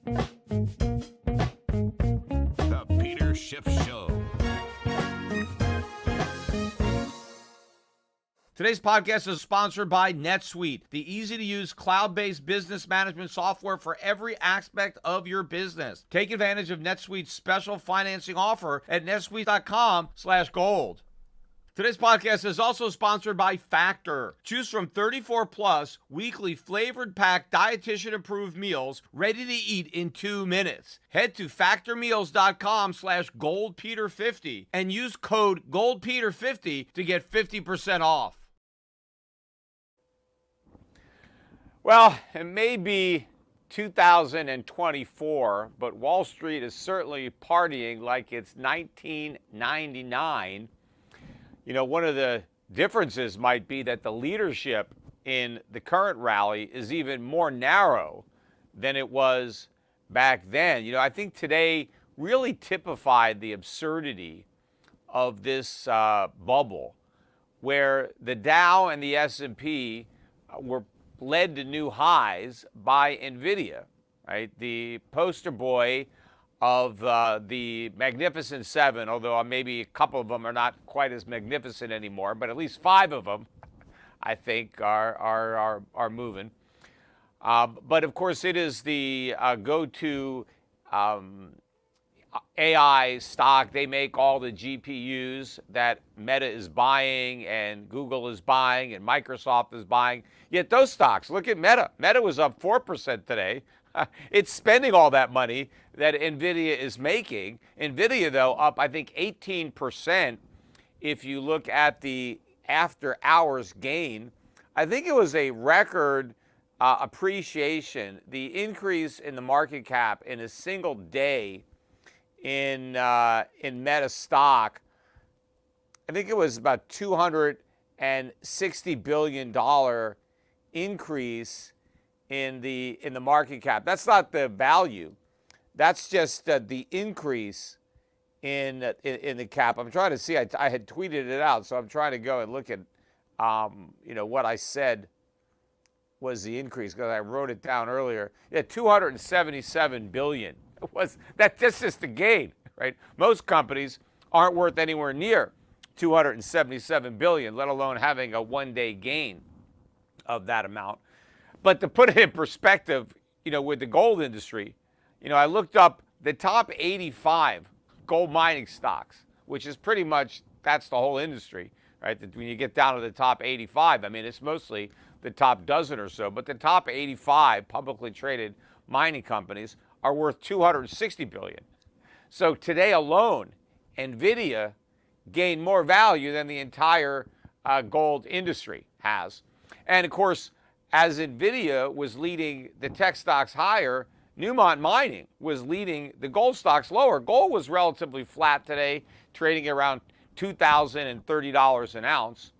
The Peter Schiff Show. Today's podcast is sponsored by NetSuite, the easy-to-use cloud-based business management software for every aspect of your business. Take advantage of NetSuite's special financing offer at netsuite.com/gold. Today's podcast is also sponsored by Factor. Choose from 34 plus weekly flavored packed dietitian approved meals ready to eat in 2 minutes. Head to factormeals.com/goldpeter50 and use code goldpeter50 to get 50% off. Well, it may be 2024, but Wall Street is certainly partying like it's 1999. You know, one of the differences might be that the leadership in the current rally is even more narrow than it was back then. You know, I think today really typified the absurdity of this bubble, where the Dow and the S&P were led to new highs by NVIDIA, right? The poster boy of the Magnificent Seven, although maybe a couple of them are not quite as magnificent anymore, but at least 5 of them, I think, are moving. But of course, it is the go-to AI stock. They make all the GPUs that Meta is buying and Google is buying and Microsoft is buying. Yet those stocks, look at Meta. Meta was up 4% today. It's spending all that money that NVIDIA is making. NVIDIA, though, up, I think, 18% if you look at the after-hours gain. I think it was a record appreciation. The increase in the market cap in a single day in Meta stock, I think it was about $260 billion increase in the market cap. That's not the value. That's just the increase in the cap. I'm trying to see. I had tweeted it out, so I'm trying to go and look at what I said was the increase, because I wrote it down earlier. Yeah, 277 billion. That's just the gain, right? Most companies aren't worth anywhere near 277 billion, let alone having a one-day gain of that amount. But to put it in perspective, with the gold industry, I looked up the top 85 gold mining stocks, which is pretty much, that's the whole industry, right? When you get down to the top 85, I mean, it's mostly the top dozen or so, but the top 85 publicly traded mining companies are worth 260 billion. So today alone, NVIDIA gained more value than the entire gold industry has. And of course, as NVIDIA was leading the tech stocks higher, Newmont Mining was leading the gold stocks lower. Gold was relatively flat today, trading around $2,030 an ounce.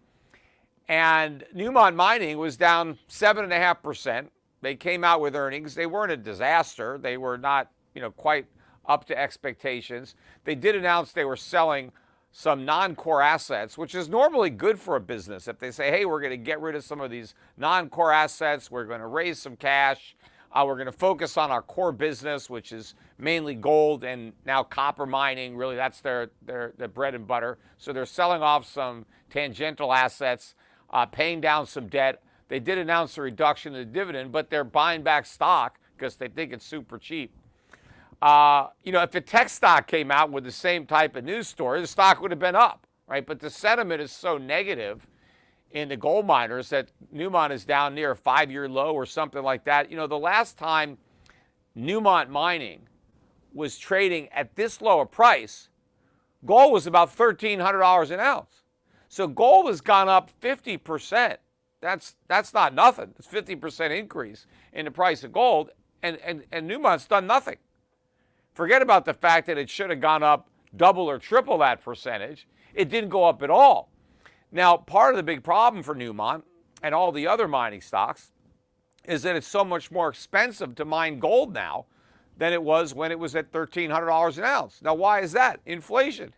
And Newmont Mining was down 7.5%. They came out with earnings. They weren't a disaster. They were not, quite up to expectations. They did announce they were selling some non-core assets, which is normally good for a business. If they say, hey, we're going to get rid of some of these non-core assets, we're going to raise some cash, we're going to focus on our core business, which is mainly gold and now copper mining. Really, that's their bread and butter. So they're selling off some tangential assets, paying down some debt. They did announce a reduction in the dividend, but they're buying back stock because they think it's super cheap. If the tech stock came out with the same type of news story, the stock would have been up, right? But the sentiment is so negative in the gold miners that Newmont is down near a 5-year low or something like that. The last time Newmont Mining was trading at this low a price, gold was about $1,300 an ounce. So gold has gone up 50%. That's not nothing. It's 50% increase in the price of gold, and Newmont's done nothing. Forget about the fact that it should have gone up double or triple that percentage. It didn't go up at all. Now, part of the big problem for Newmont and all the other mining stocks is that it's so much more expensive to mine gold now than it was when it was at $1,300 an ounce. Now, why is that? Inflation.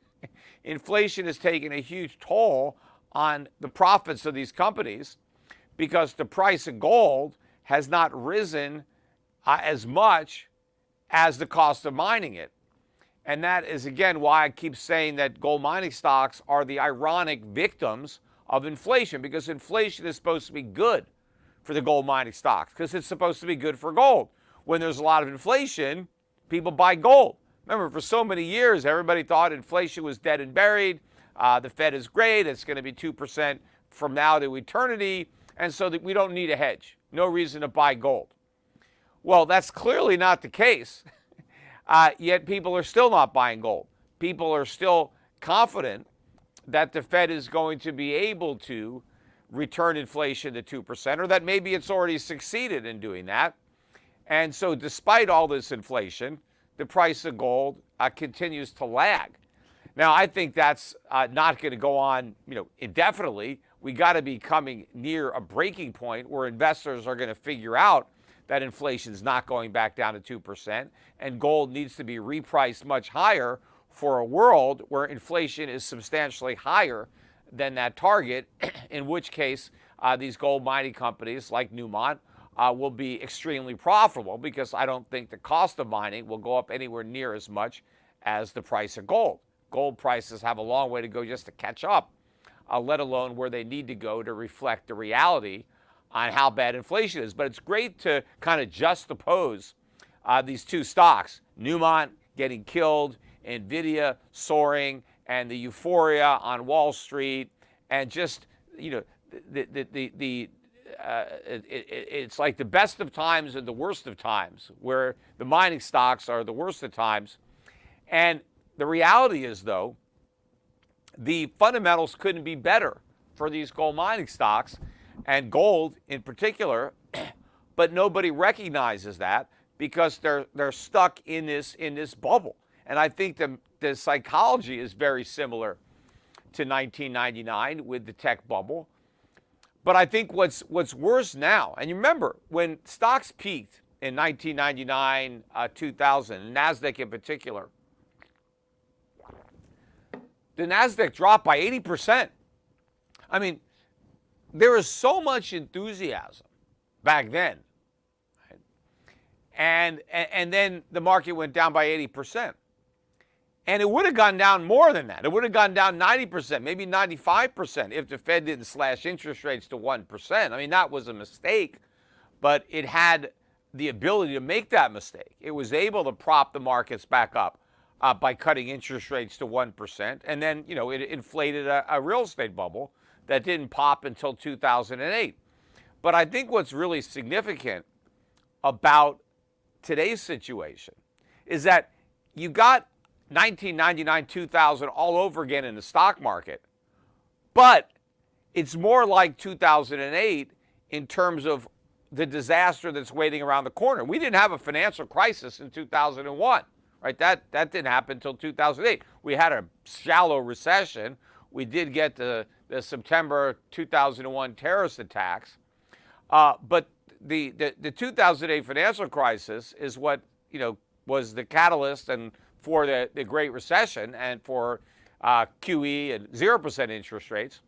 Inflation has taken a huge toll on the profits of these companies because the price of gold has not risen as much as the cost of mining it. And that is, again, why I keep saying that gold mining stocks are the ironic victims of inflation, because inflation is supposed to be good for the gold mining stocks because it's supposed to be good for gold. When there's a lot of inflation, people buy gold. Remember, for so many years, everybody thought inflation was dead and buried. The Fed is great. It's going to be 2% from now to eternity. And so that we don't need a hedge. No reason to buy gold. Well, that's clearly not the case. Yet people are still not buying gold. People are still confident that the Fed is going to be able to return inflation to 2%, or that maybe it's already succeeded in doing that. And so despite all this inflation, the price of gold continues to lag. Now, I think that's not going to go on, indefinitely. We got to be coming near a breaking point where investors are going to figure out that inflation is not going back down to 2%, and gold needs to be repriced much higher for a world where inflation is substantially higher than that target, in which case these gold mining companies like Newmont will be extremely profitable, because I don't think the cost of mining will go up anywhere near as much as the price of gold. Gold prices have a long way to go just to catch up, let alone where they need to go to reflect the reality on how bad inflation is. But it's great to kind of juxtapose these two stocks, Newmont getting killed, NVIDIA soaring, and the euphoria on Wall Street, and just, it's like the best of times and the worst of times, where the mining stocks are the worst of times. And the reality is, though, the fundamentals couldn't be better for these gold mining stocks, and gold in particular, but nobody recognizes that because they're stuck in this bubble. And I think the psychology is very similar to 1999 with the tech bubble. But I think what's worse now, and you remember when stocks peaked in 1999, 2000, NASDAQ in particular, the NASDAQ dropped by 80%. I mean, there was so much enthusiasm back then. Right? And then the market went down by 80%. And it would have gone down more than that. It would have gone down 90%, maybe 95% if the Fed didn't slash interest rates to 1%. I mean, that was a mistake, but it had the ability to make that mistake. It was able to prop the markets back up by cutting interest rates to 1%. And then, it inflated a real estate bubble that didn't pop until 2008. But I think what's really significant about today's situation is that you got 1999, 2000 all over again in the stock market, but it's more like 2008 in terms of the disaster that's waiting around the corner. We didn't have a financial crisis in 2001, right? That didn't happen until 2008. We had a shallow recession. We did get the September 2001 terrorist attacks, but the 2008 financial crisis is what was the catalyst and for the Great Recession and for QE and 0% interest rates.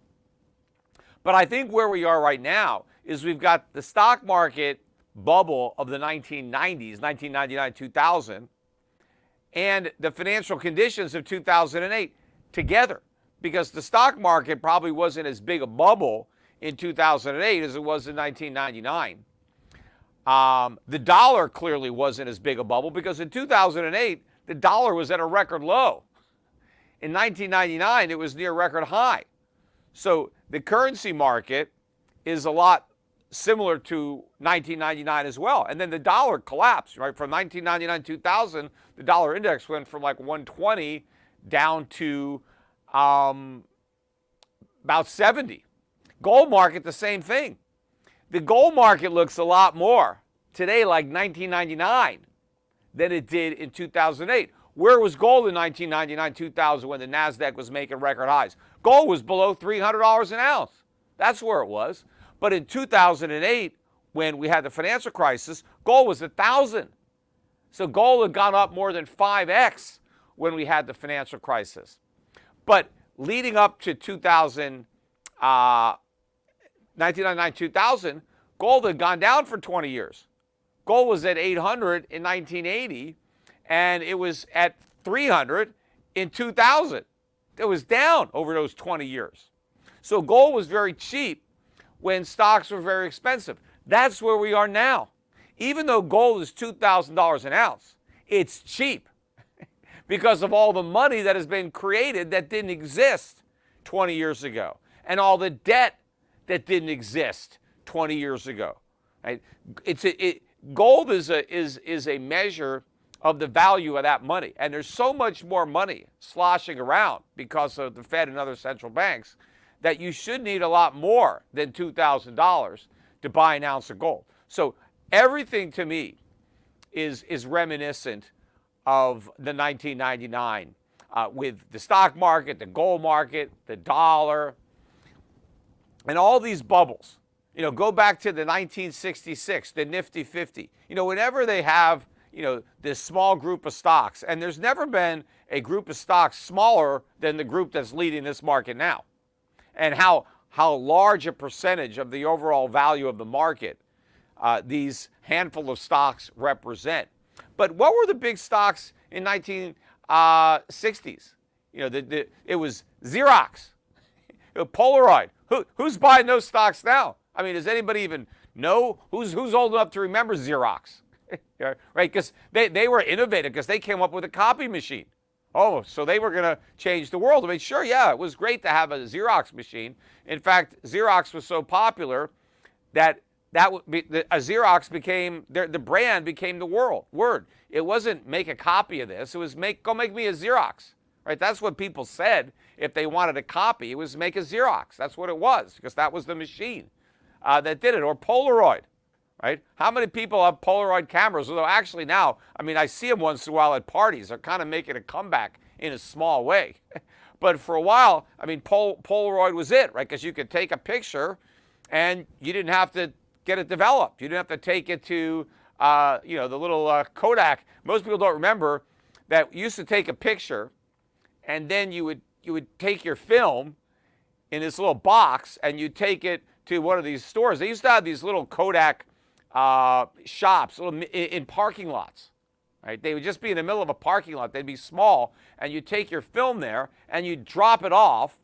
But I think where we are right now is we've got the stock market bubble of the 1990s, 1999, 2000, and the financial conditions of 2008 together. Because the stock market probably wasn't as big a bubble in 2008 as it was in 1999. The dollar clearly wasn't as big a bubble because in 2008, the dollar was at a record low. In 1999, it was near record high. So the currency market is a lot similar to 1999 as well. And then the dollar collapsed, right? From 1999 2000, the dollar index went from like 120 down to about 70. Gold market, the same thing. The gold market looks a lot more today like 1999 than it did in 2008. Where was gold in 1999, 2000 when the NASDAQ was making record highs? Gold was below $300 an ounce. That's where it was. But in 2008, when we had the financial crisis, gold was 1,000. So gold had gone up more than 5x when we had the financial crisis. But leading up to 1999, 2000, gold had gone down for 20 years. Gold was at 800 in 1980, and it was at 300 in 2000. It was down over those 20 years. So gold was very cheap when stocks were very expensive. That's where we are now. Even though gold is $2,000 an ounce, it's cheap because of all the money that has been created that didn't exist 20 years ago, and all the debt that didn't exist 20 years ago. Right? Gold is a measure of the value of that money, and there's so much more money sloshing around because of the Fed and other central banks that you should need a lot more than $2,000 to buy an ounce of gold. So everything to me is reminiscent of the 1999 with the stock market, the gold market, the dollar, and all these bubbles. You know, go back to the 1966, the Nifty 50. You know, whenever they have, you know, this small group of stocks, and there's never been a group of stocks smaller than the group that's leading this market now, and how large a percentage of the overall value of the market these handful of stocks represent. But what were the big stocks in 1960s? You know, it was Xerox, Polaroid. Who's buying those stocks now? I mean, does anybody even know who's old enough to remember Xerox? Right? Because they were innovative because they came up with a copy machine. Oh, so they were going to change the world. I mean, sure, yeah, it was great to have a Xerox machine. In fact, Xerox was so popular that a Xerox became the brand became the word. It wasn't make a copy of this. It was go make me a Xerox. Right? That's what people said if they wanted a copy. It was make a Xerox. That's what it was, because that was the machine that did it. Or Polaroid. Right? How many people have Polaroid cameras? Although actually now, I mean, I see them once in a while at parties. They're kind of making a comeback in a small way. But for a while, I mean, Polaroid was it, right? Because you could take a picture and you didn't have to get it developed. You didn't have to take it to, you know, the little Kodak. Most people don't remember that you used to take a picture and then you would take your film in this little box and you'd take it to one of these stores. They used to have these little Kodak shops in parking lots, right? They would just be in the middle of a parking lot. They'd be small, and you'd take your film there and you'd drop it off,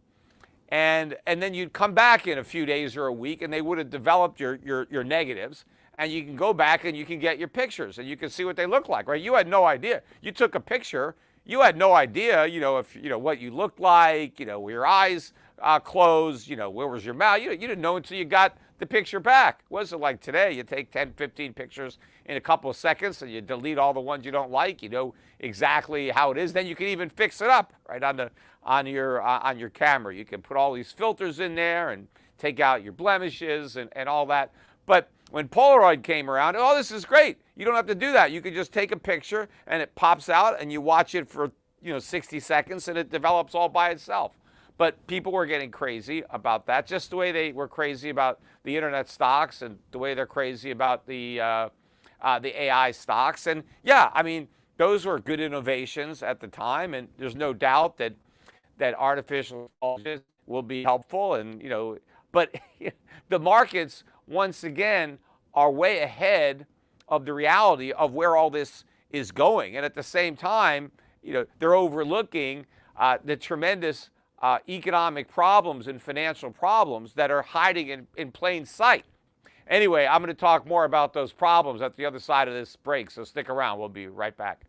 and then you'd come back in a few days or a week, and they would have developed your negatives, and you can go back and you can get your pictures and you can see what they look like, right? You had no idea. You took a picture, you had no idea, you know, if you know what you looked like, you know, were your eyes closed, you know, where was your mouth? You didn't know until you got the picture back. It wasn't like today. You take 10, 15 pictures in a couple of seconds and you delete all the ones you don't like. You know exactly how it is. Then you can even fix it up right on your camera. You can put all these filters in there and take out your blemishes and all that. But when Polaroid came around, oh, this is great. You don't have to do that. You can just take a picture and it pops out and you watch it for, you know, 60 seconds and it develops all by itself. But people were getting crazy about that, just the way they were crazy about the internet stocks and the way they're crazy about the AI stocks. And yeah, I mean, those were good innovations at the time, and there's no doubt that artificial intelligence will be helpful. And you know, but the markets once again are way ahead of the reality of where all this is going, and at the same time, you know, they're overlooking the tremendous economic problems and financial problems that are hiding in plain sight. Anyway, I'm going to talk more about those problems at the other side of this break, so stick around. We'll be right back.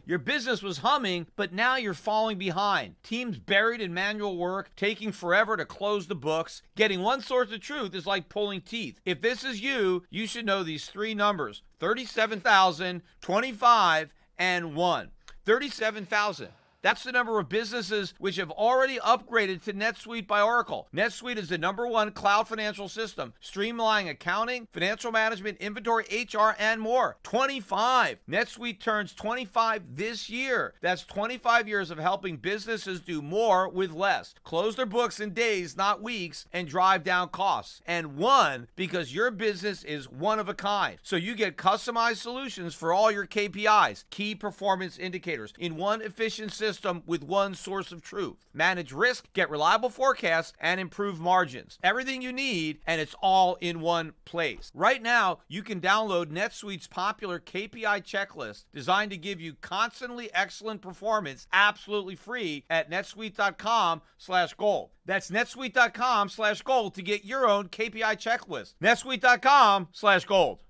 Your business was humming, but now you're falling behind. Teams buried in manual work, taking forever to close the books. Getting one source of truth is like pulling teeth. If this is you, you should know these three numbers: 37,000, 25, and 1. 37,000. That's the number of businesses which have already upgraded to NetSuite by Oracle. NetSuite is the #1 cloud financial system, streamlining accounting, financial management, inventory, HR, and more. 25. NetSuite turns 25 this year. That's 25 years of helping businesses do more with less, close their books in days, not weeks, and drive down costs. And 1, because your business is one of a kind. So you get customized solutions for all your KPIs, key performance indicators, in one efficient system system with one source of truth. Manage risk, get reliable forecasts, and improve margins. Everything you need, and it's all in one place. Right now, you can download NetSuite's popular KPI checklist designed to give you constantly excellent performance absolutely free at netsuite.com/gold. That's netsuite.com/gold to get your own KPI checklist. netsuite.com/gold.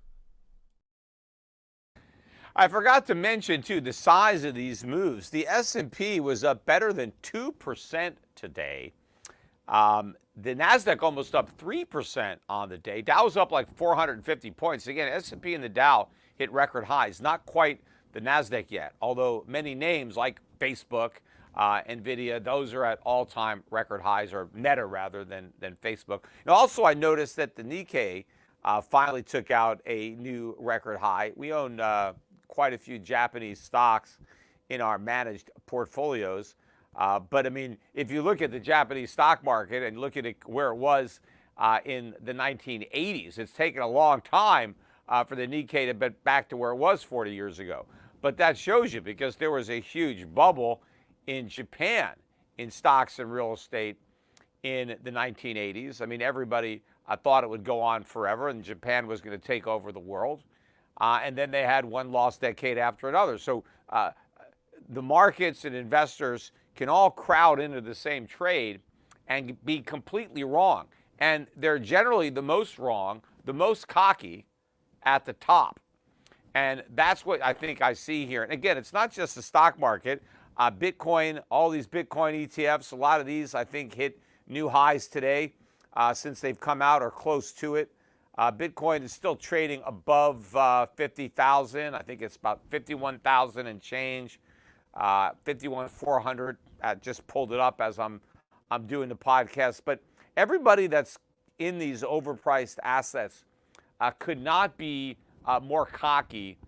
I forgot to mention, too, the size of these moves. The S&P was up better than 2% today. The NASDAQ almost up 3% on the day. Dow was up like 450 points. Again, S&P and the Dow hit record highs. Not quite the NASDAQ yet, although many names like Facebook, NVIDIA, those are at all-time record highs, or Meta rather than Facebook. And also, I noticed that the Nikkei finally took out a new record high. We own quite a few Japanese stocks in our managed portfolios. But I mean, if you look at the Japanese stock market and look at it where it was in the 1980s, it's taken a long time for the Nikkei to get back to where it was 40 years ago. But that shows you, because there was a huge bubble in Japan in stocks and real estate in the 1980s. I mean, everybody thought it would go on forever and Japan was going to take over the world. And then they had one lost decade after another. So the markets and investors can all crowd into the same trade and be completely wrong. And they're generally the most wrong, the most cocky at the top. And that's what I think I see here. And again, it's not just the stock market. Bitcoin, all these Bitcoin ETFs, a lot of these I think hit new highs today since they've come out or close to it. Bitcoin is still trading above 50,000. I think it's about 51,000 and change. 51,400. Just pulled it up as I'm doing the podcast. But everybody that's in these overpriced assets could not be more cocky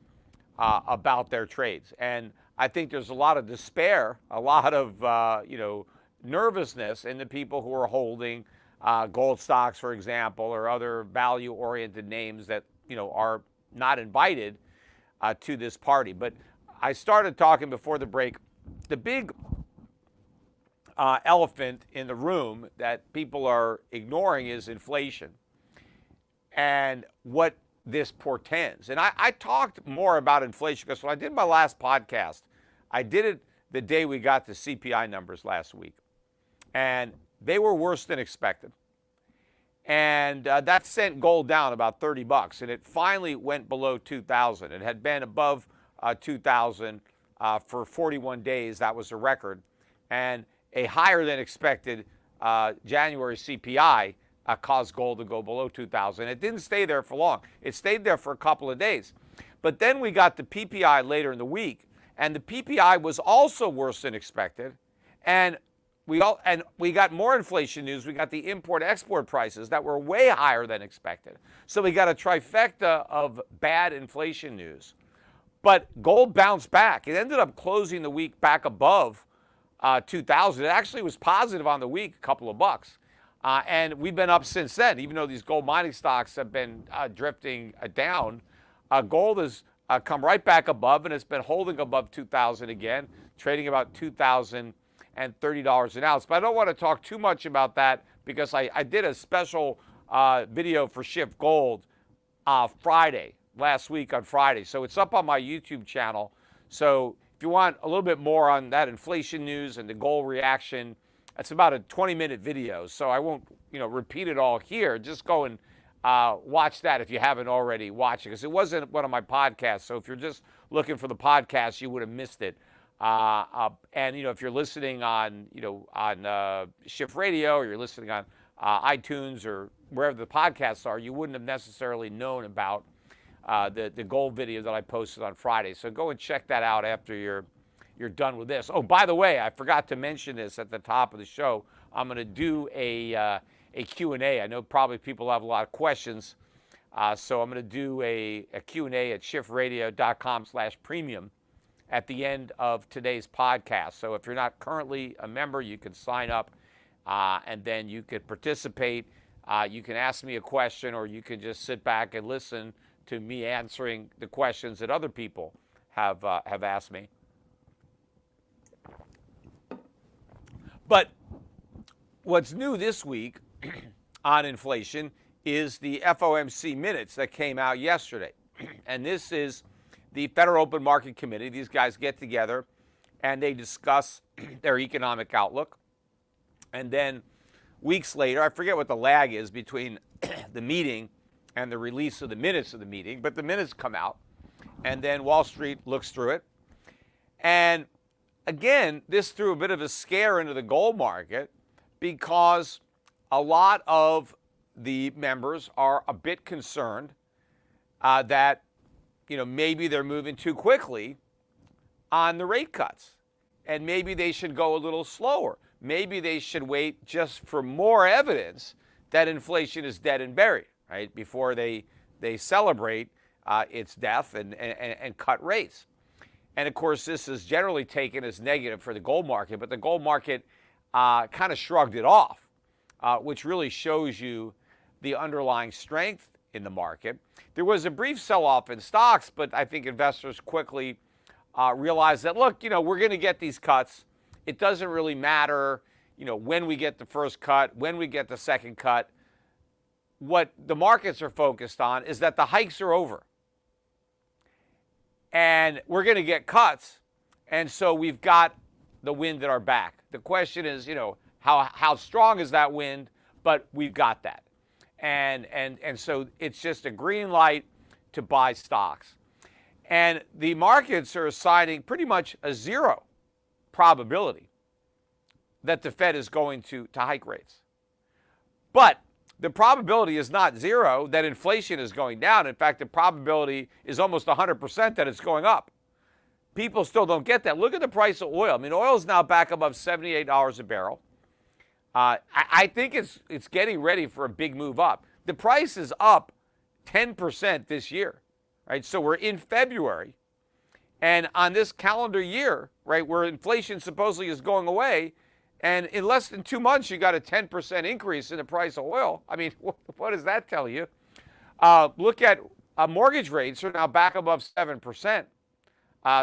about their trades. And I think there's a lot of despair, a lot of nervousness in the people who are holding gold stocks, for example, or other value-oriented names that are not invited to this party. But I started talking before the break. The big elephant in the room that people are ignoring is inflation and what this portends. And I talked more about inflation because when I did my last podcast, I did it the day we got the CPI numbers last week. And they were worse than expected. And that sent gold down about $30. And it finally went below 2,000. It had been above 2,000 for 41 days. That was a record. And a higher than expected January CPI caused gold to go below 2,000. It didn't stay there for long. It stayed there for a couple of days. But then we got the PPI later in the week, and the PPI was also worse than expected. And we got more inflation news. We got the import-export prices that were way higher than expected. So we got a trifecta of bad inflation news. But gold bounced back. It ended up closing the week back above 2,000. It actually was positive on the week, a couple of bucks. And we've been up since then, even though these gold mining stocks have been drifting down. Gold has come right back above, and it's been holding above 2,000 again, trading about $2,030 an ounce. But I don't want to talk too much about that because I did a special video for Schiff Gold last week on Friday. So it's up on my YouTube channel. So if you want a little bit more on that inflation news and the gold reaction, it's about a 20-minute video. So I won't repeat it all here. Just go and watch that if you haven't already watched it, because it wasn't one of my podcasts. So if you're just looking for the podcast, you would have missed it. And if you're listening on Schiff Radio, or you're listening on iTunes or wherever the podcasts are, you wouldn't have necessarily known about the gold video that I posted on Friday. So go and check that out after you're done with this. Oh, by the way, I forgot to mention this at the top of the show. I'm going to do a Q&A. I know probably people have a lot of questions. So I'm going to do a Q&A at schiffradio.com/premium at the end of today's podcast. So if you're not currently a member, you can sign up and then you could participate. You can ask me a question, or you can just sit back and listen to me answering the questions that other people have asked me. But what's new this week on inflation is the FOMC minutes that came out yesterday. And this is the Federal Open Market Committee. These guys get together and they discuss their economic outlook. And then weeks later, I forget what the lag is between the meeting and the release of the minutes of the meeting, but the minutes come out, and then Wall Street looks through it. And again, this threw a bit of a scare into the gold market because a lot of the members are a bit concerned that maybe they're moving too quickly on the rate cuts, and maybe they should go a little slower. Maybe they should wait just for more evidence that inflation is dead and buried, right, before they celebrate its death and cut rates. And of course, this is generally taken as negative for the gold market, but the gold market kind of shrugged it off, which really shows you the underlying strength in the market. There was a brief sell-off in stocks, but I think investors quickly realized that, look, we're going to get these cuts. It doesn't really matter, when we get the first cut, when we get the second cut. What the markets are focused on is that the hikes are over. And we're going to get cuts. And so we've got the wind at our back. The question is, how strong is that wind? But we've got that. And so it's just a green light to buy stocks. And the markets are assigning pretty much a zero probability that the Fed is going to hike rates. But the probability is not zero that inflation is going down. In fact, the probability is almost 100% that it's going up. People still don't get that. Look at the price of oil. I mean, oil is now back above $78 a barrel. I think it's getting ready for a big move up. The price is up 10% this year, right? So we're in February, and on this calendar year, right, where inflation supposedly is going away, and in less than 2 months, you got a 10% increase in the price of oil. I mean, what does that tell you? Look at mortgage rates are now back above 7%.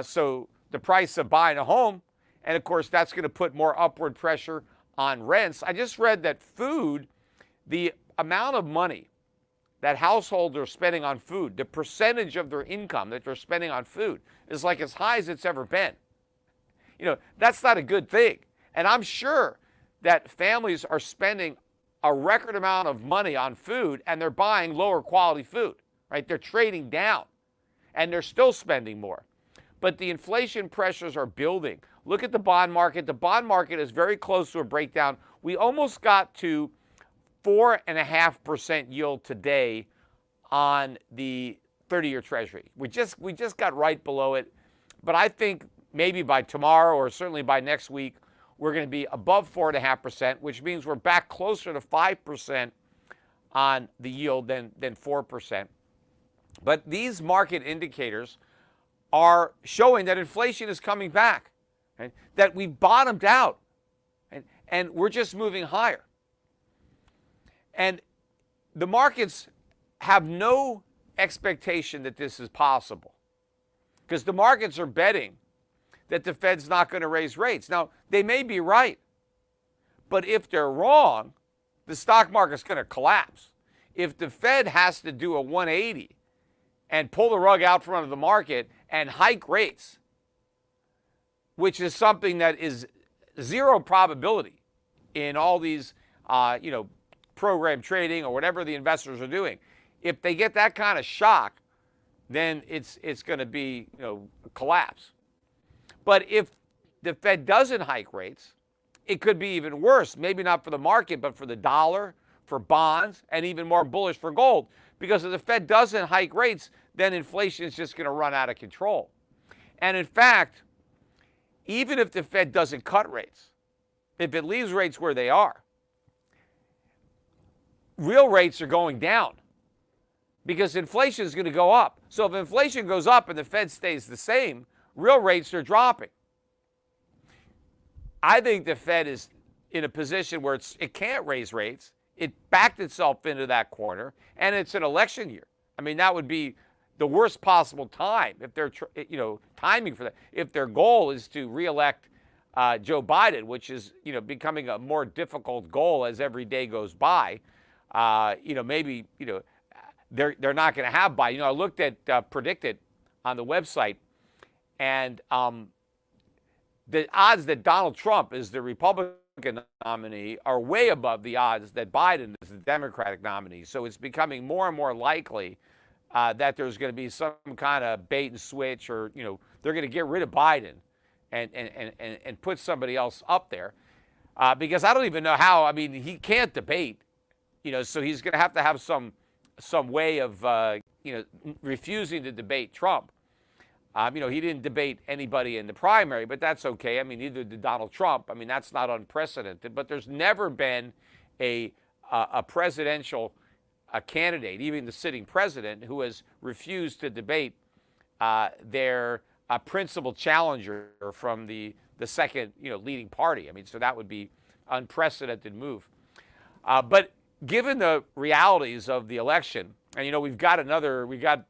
So the price of buying a home, and of course, that's going to put more upward pressure on rents. I just read that food, the amount of money that households are spending on food, the percentage of their income that they're spending on food is like as high as it's ever been. That's not a good thing. And I'm sure that families are spending a record amount of money on food and they're buying lower quality food, right? They're trading down and they're still spending more. But the inflation pressures are building. Look at the bond market. The bond market is very close to a breakdown. We almost got to 4.5% yield today on the 30-year Treasury. We just got right below it. But I think maybe by tomorrow or certainly by next week, we're going to be above 4.5%, which means we're back closer to 5% on the yield than 4%. But these market indicators are showing that inflation is coming back, right? That we bottomed out, right? And we're just moving higher. And the markets have no expectation that this is possible because the markets are betting that the Fed's not going to raise rates. Now, they may be right, but if they're wrong, the stock market's going to collapse. If the Fed has to do a 180 and pull the rug out from under the market and hike rates, which is something that is zero probability in all these, program trading or whatever the investors are doing, if they get that kind of shock, then it's going to be, a collapse. But if the Fed doesn't hike rates, it could be even worse, maybe not for the market, but for the dollar, for bonds, and even more bullish for gold. Because if the Fed doesn't hike rates, then inflation is just going to run out of control. And in fact, even if the Fed doesn't cut rates, if it leaves rates where they are, real rates are going down because inflation is going to go up. So if inflation goes up and the Fed stays the same, real rates are dropping. I think the Fed is in a position where it can't raise rates. It backed itself into that corner, and it's an election year. I mean, that would be the worst possible time if they're, timing for that. If their goal is to reelect Joe Biden, which is, becoming a more difficult goal as every day goes by. Maybe, they're not going to have Biden. I looked at Predicted on the website, and the odds that Donald Trump is the Republican nominee are way above the odds that Biden is the Democratic nominee. So it's becoming more and more likely that there's going to be some kind of bait and switch, or they're going to get rid of Biden and put somebody else up there, because I don't even know how. I mean, he can't debate, so he's going to have some way of refusing to debate Trump. He didn't debate anybody in the primary, but that's okay. I mean, neither did Donald Trump. I mean, that's not unprecedented. But there's never been a presidential candidate, even the sitting president, who has refused to debate their principal challenger from the second leading party. I mean, so that would be unprecedented move. But given the realities of the election, and we got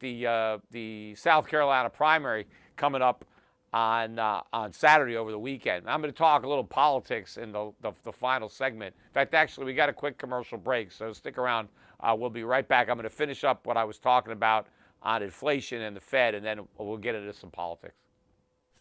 the South Carolina primary coming up on Saturday over the weekend. I'm going to talk a little politics in the final segment. In fact, actually, we got a quick commercial break, so stick around. We'll be right back. I'm going to finish up what I was talking about on inflation and the Fed, and then we'll get into some politics.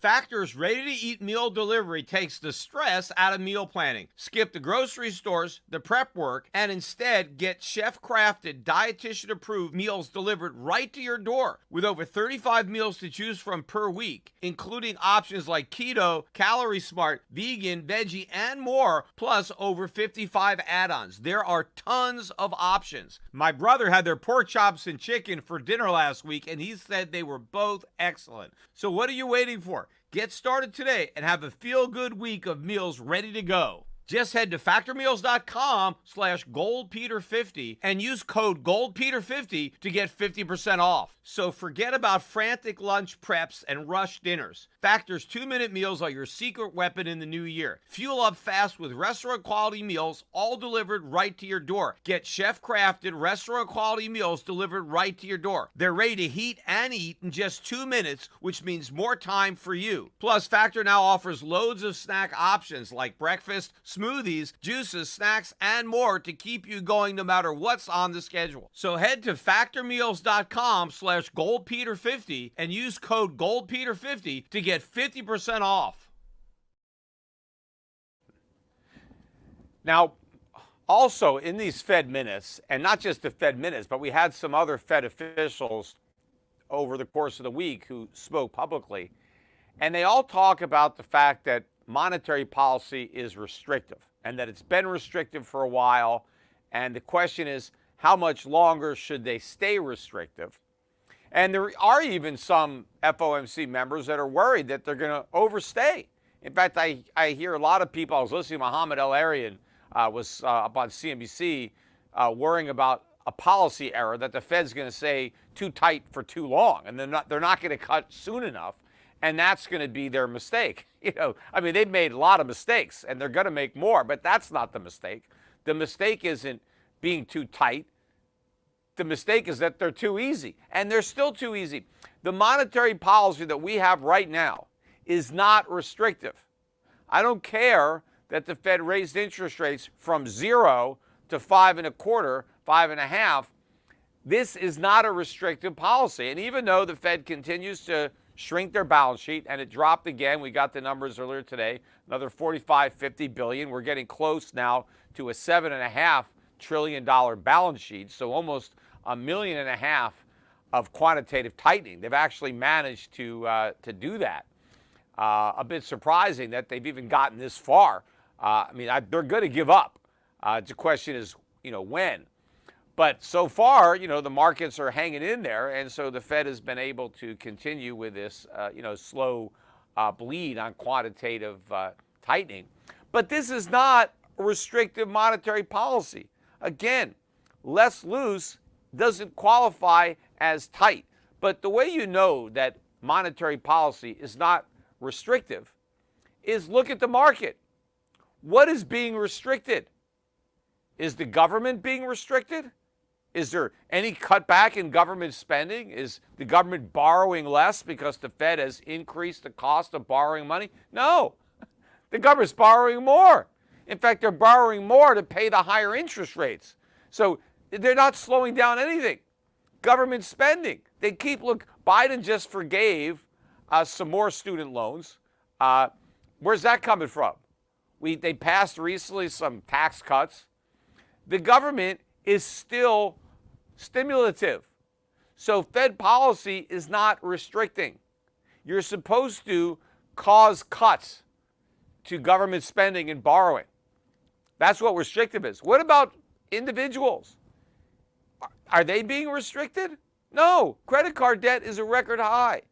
Factor's ready-to-eat meal delivery takes the stress out of meal planning. Skip the grocery stores, the prep work, and instead get chef-crafted, dietitian-approved meals delivered right to your door. With over 35 meals to choose from per week, including options like keto, calorie smart, vegan, veggie, and more, plus over 55 add-ons. There are tons of options. My brother had their pork chops and chicken for dinner last week, and he said they were both excellent. So what are you waiting for? Get started today and have a feel-good week of meals ready to go. Just head to factormeals.com/goldpeter50 and use code GOLDPETER50 to get 50% off. So forget about frantic lunch preps and rush dinners. Factor's 2-minute meals are your secret weapon in the new year. Fuel up fast with restaurant-quality meals, all delivered right to your door. Get chef-crafted, restaurant-quality meals delivered right to your door. They're ready to heat and eat in just 2 minutes, which means more time for you. Plus, Factor now offers loads of snack options like breakfast, smoothies, juices, snacks, and more to keep you going no matter what's on the schedule. So head to factormeals.com/goldpeter50 and use code GOLDPETER50 to get 50% off. Now, also in these Fed minutes, and not just the Fed minutes, but we had some other Fed officials over the course of the week who spoke publicly, and they all talk about the fact that monetary policy is restrictive and that it's been restrictive for a while. And the question is, how much longer should they stay restrictive? And there are even some FOMC members that are worried that they're going to overstay. In fact, I hear a lot of people. I was listening to Mohamed El-Arian was up on CNBC worrying about a policy error, that the Fed's going to say too tight for too long, and they're not going to cut soon enough. And that's going to be their mistake. They've made a lot of mistakes, and they're going to make more, but that's not the mistake. The mistake isn't being too tight. The mistake is that they're too easy, and they're still too easy. The monetary policy that we have right now is not restrictive. I don't care that the Fed raised interest rates from 0 to 5.25, 5.5. This is not a restrictive policy. And even though the Fed continues to shrink their balance sheet, and it dropped again. We got the numbers earlier today, another 50 billion. We're getting close now to a $7.5 trillion balance sheet, so almost $1.5 million of quantitative tightening. They've actually managed to do that. A bit surprising that they've even gotten this far. They're going to give up. The question is, when. But so far, the markets are hanging in there, and so the Fed has been able to continue with this, slow bleed on quantitative tightening. But this is not restrictive monetary policy. Again, less loose doesn't qualify as tight. But the way you know that monetary policy is not restrictive is look at the market. What is being restricted? Is the government being restricted? Is there any cutback in government spending? Is the government borrowing less because the Fed has increased the cost of borrowing money? No. The government's borrowing more. In fact, they're borrowing more to pay the higher interest rates. So they're not slowing down anything. Government spending. Look, Biden just forgave some more student loans. Where's that coming from? They passed recently some tax cuts. The government is still stimulative. So Fed policy is not restricting. You're supposed to cause cuts to government spending and borrowing. That's what restrictive is. What about individuals? Are they being restricted? No. Credit card debt is a record high.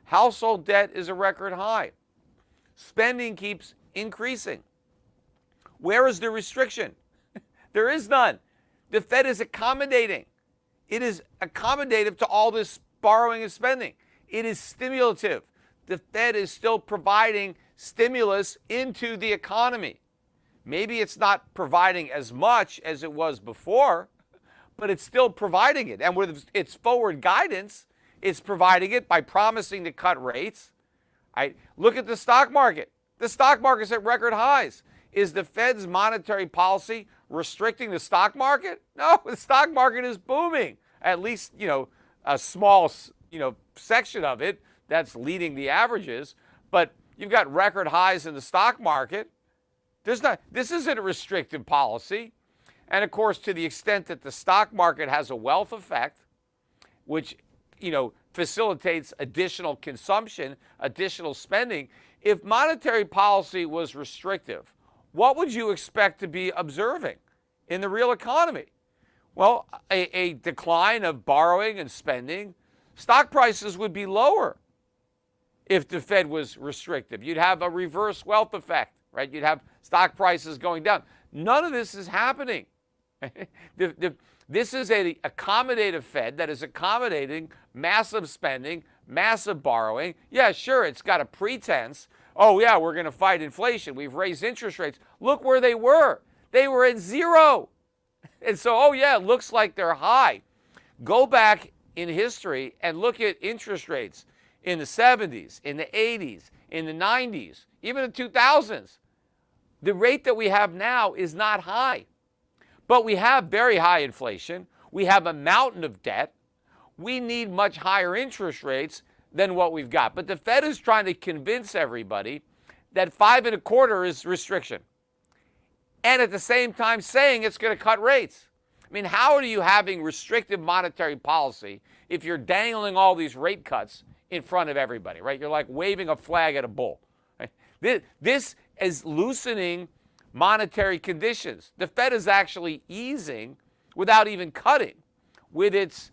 Household debt is a record high. Spending keeps increasing. Where is the restriction? There is none. The Fed is accommodating. It is accommodative to all this borrowing and spending. It is stimulative. The Fed is still providing stimulus into the economy. Maybe it's not providing as much as it was before, but it's still providing it. And with its forward guidance, it's providing it by promising to cut rates. Look at the stock market. The stock market's at record highs. Is the Fed's monetary policy restricting the stock market? No, the stock market is booming. At least, a small, section of it that's leading the averages. But you've got record highs in the stock market. This isn't a restrictive policy. And of course, to the extent that the stock market has a wealth effect, which, facilitates additional consumption, additional spending, if monetary policy was restrictive, what would you expect to be observing in the real economy? Well, a decline of borrowing and spending. Stock prices would be lower if the Fed was restrictive. You'd have a reverse wealth effect, right? You'd have stock prices going down. None of this is happening. This is an accommodative Fed that is accommodating massive spending, massive borrowing. Yeah, sure, it's got a pretense. Oh, yeah, we're going to fight inflation. We've raised interest rates. Look where they were. They were at zero. And so, oh, yeah, it looks like they're high. Go back in history and look at interest rates in the 70s, in the 80s, in the 90s, even the 2000s. The rate that we have now is not high. But we have very high inflation. We have a mountain of debt. We need much higher interest rates than what we've got. But the Fed is trying to convince everybody that 5.25 is restriction. And at the same time saying it's going to cut rates. I mean, how are you having restrictive monetary policy if you're dangling all these rate cuts in front of everybody, right? You're like waving a flag at a bull. Right? This is loosening monetary conditions. The Fed is actually easing without even cutting with its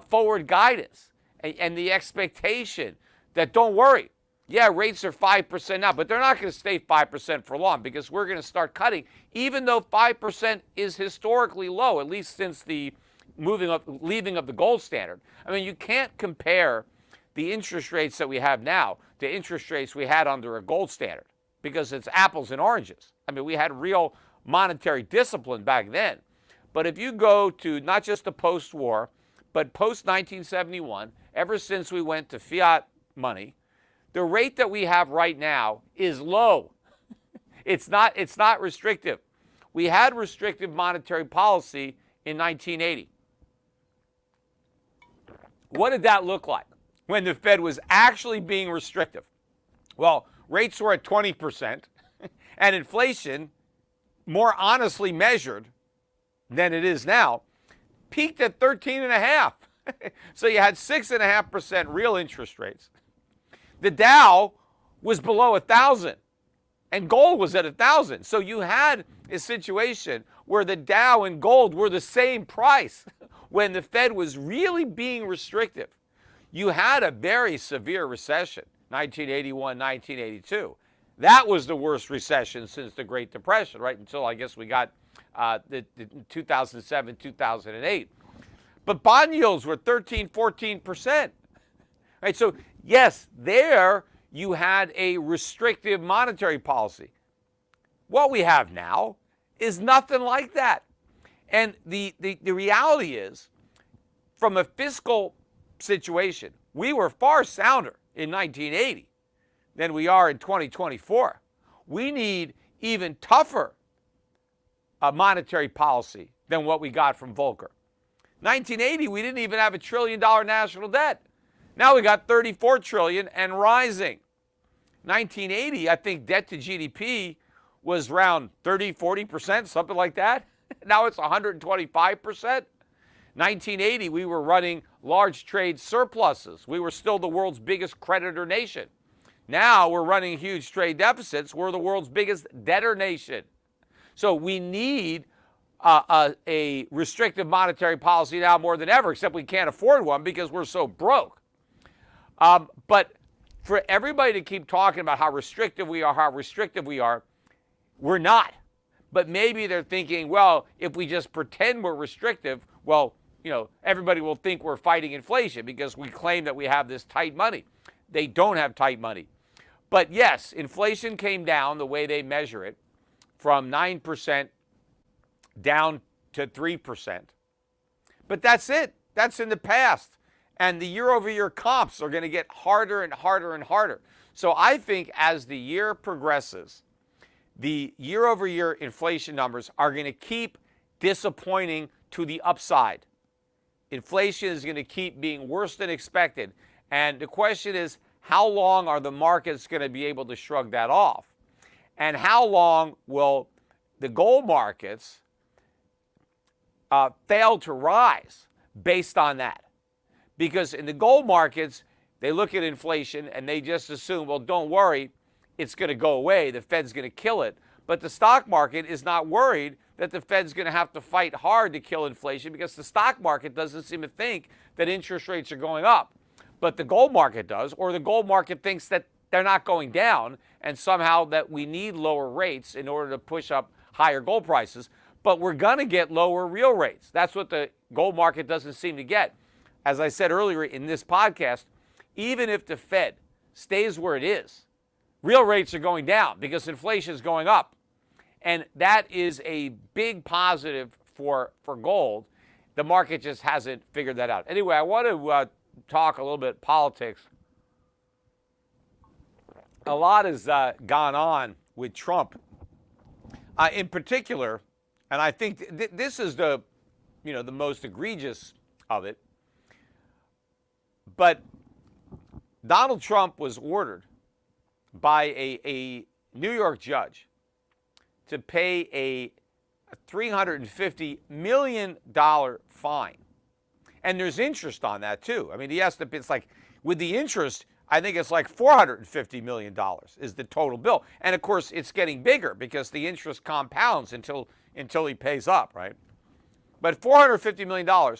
forward guidance and the expectation that, don't worry, yeah, rates are 5% now, but they're not going to stay 5% for long because we're going to start cutting, even though 5% is historically low, at least since the leaving of the gold standard. I mean, you can't compare the interest rates that we have now to interest rates we had under a gold standard because it's apples and oranges. I mean, we had real monetary discipline back then. But if you go to not just the post-war, but post-1971, ever since we went to fiat money, the rate that we have right now is low. It's not restrictive. We had restrictive monetary policy in 1980. What did that look like when the Fed was actually being restrictive? Well, rates were at 20%, and inflation, more honestly measured than it is now, peaked at 13.5%. So you had 6.5% real interest rates. The Dow was below 1,000, and gold was at 1,000. So you had a situation where the Dow and gold were the same price when the Fed was really being restrictive. You had a very severe recession, 1981, 1982. That was the worst recession since the Great Depression, right? Until I guess we got the 2007, 2008. But bond yields were 13, 14%. Right? So yes, there you had a restrictive monetary policy. What we have now is nothing like that. And the reality is, from a fiscal situation, we were far sounder in 1980 than we are in 2024. We need even tougher monetary policy than what we got from Volcker. 1980, we didn't even have $1 trillion national debt. Now we got $34 trillion and rising. 1980, I think debt to GDP was around 30, 40%, something like that. Now it's 125%. 1980, we were running large trade surpluses. We were still the world's biggest creditor nation. Now we're running huge trade deficits. We're the world's biggest debtor nation. So we need a restrictive monetary policy now more than ever, except we can't afford one because we're so broke. But for everybody to keep talking about how restrictive we are, we're not. But maybe they're thinking, well, if we just pretend we're restrictive, well, everybody will think we're fighting inflation because we claim that we have this tight money. They don't have tight money. But yes, inflation came down the way they measure it from 9% down to 3%. But that's it. That's in the past. And the year-over-year comps are going to get harder and harder and harder. So I think as the year progresses, the year-over-year inflation numbers are going to keep disappointing to the upside. Inflation is going to keep being worse than expected. And the question is, how long are the markets going to be able to shrug that off? And how long will the gold markets fail to rise based on that? Because in the gold markets, they look at inflation and they just assume, well, don't worry, it's going to go away. The Fed's going to kill it. But the stock market is not worried that the Fed's going to have to fight hard to kill inflation because the stock market doesn't seem to think that interest rates are going up. But the gold market does, or the gold market thinks that they're not going down and somehow that we need lower rates in order to push up higher gold prices. But we're going to get lower real rates. That's what the gold market doesn't seem to get. As I said earlier in this podcast, even if the Fed stays where it is, real rates are going down because inflation is going up. And that is a big positive for gold. The market just hasn't figured that out. Anyway, I want to talk a little bit politics. A lot has gone on with Trump. In particular, and I think this is the most egregious of it, but Donald Trump was ordered by a New York judge to pay a $350 million fine. And there's interest on that, too. I mean, he has to, it's like, with the interest, I think it's like $450 million is the total bill. And, of course, it's getting bigger because the interest compounds until he pays up, right? But $450 million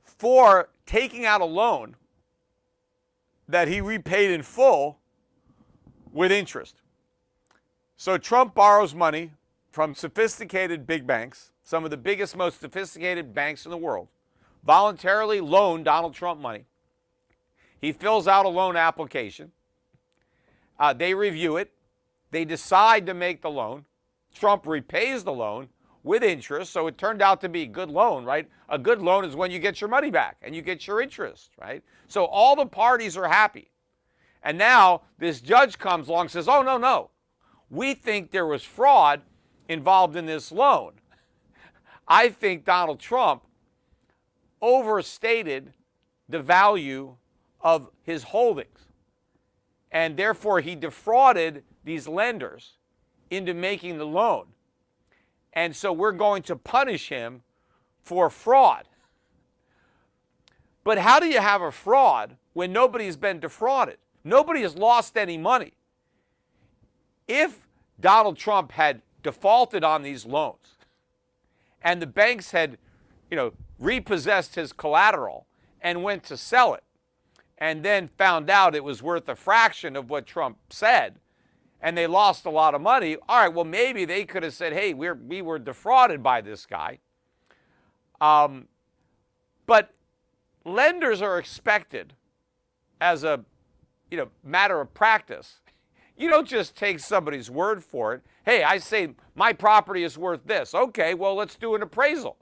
for taking out a loan that he repaid in full with interest. So Trump borrows money from sophisticated big banks, some of the biggest, most sophisticated banks in the world, voluntarily loan Donald Trump money. He fills out a loan application. They review it. They decide to make the loan. Trump repays the loan with interest, so it turned out to be a good loan, right? A good loan is when you get your money back and you get your interest, right? So all the parties are happy. And now this judge comes along and says, oh, no. We think there was fraud involved in this loan. I think Donald Trump overstated the value of his holdings. And therefore, he defrauded these lenders into making the loan. And so we're going to punish him for fraud. But how do you have a fraud when nobody's been defrauded? Nobody has lost any money. If Donald Trump had defaulted on these loans and the banks had, repossessed his collateral and went to sell it and then found out it was worth a fraction of what Trump said and they lost a lot of money, all right, well, maybe they could have said, hey, we were defrauded by this guy. But lenders are expected as a matter of practice. You don't just take somebody's word for it. Hey, I say my property is worth this. Okay, well, let's do an appraisal.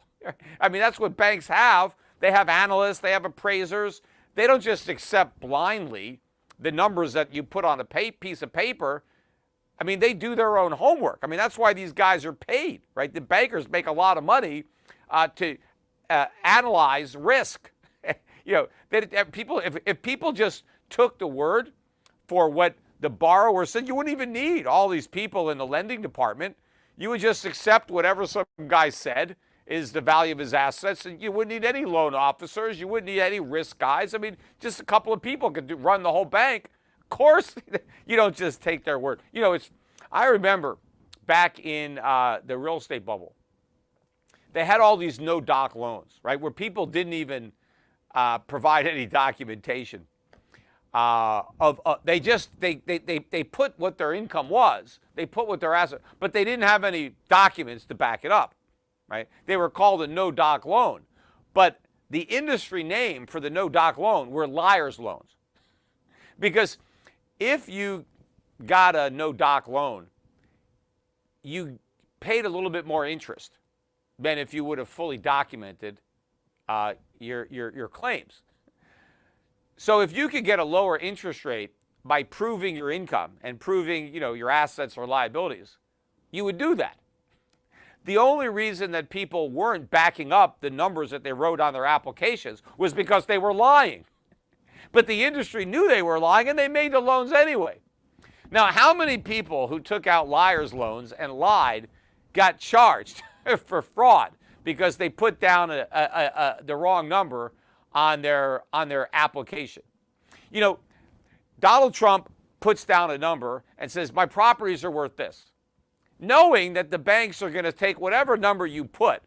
I mean, that's what banks have. They have analysts. They have appraisers. They don't just accept blindly the numbers that you put on a piece of paper. I mean, they do their own homework. I mean, that's why these guys are paid, right? The bankers make a lot of money to analyze risk. That people, if people just took the word for what the borrower said, you wouldn't even need all these people in the lending department. You would just accept whatever some guy said is the value of his assets, and you wouldn't need any loan officers. You wouldn't need any risk guys. I mean, just a couple of people could run the whole bank. Of course, you don't just take their word. I remember back in the real estate bubble, they had all these no-doc loans, right, where people didn't even provide any documentation. They put what their income was, they put what their asset, but they didn't have any documents to back it up, right? They were called a no-doc loan, but the industry name for the no-doc loan were liar's loans, because if you got a no-doc loan, you paid a little bit more interest than if you would have fully documented your claims. So if you could get a lower interest rate by proving your income and proving, your assets or liabilities, you would do that. The only reason that people weren't backing up the numbers that they wrote on their applications was because they were lying. But the industry knew they were lying, and they made the loans anyway. Now, how many people who took out liar's loans and lied got charged for fraud because they put down the wrong number on their application? Donald Trump puts down a number and says, my properties are worth this, knowing that the banks are going to take whatever number you put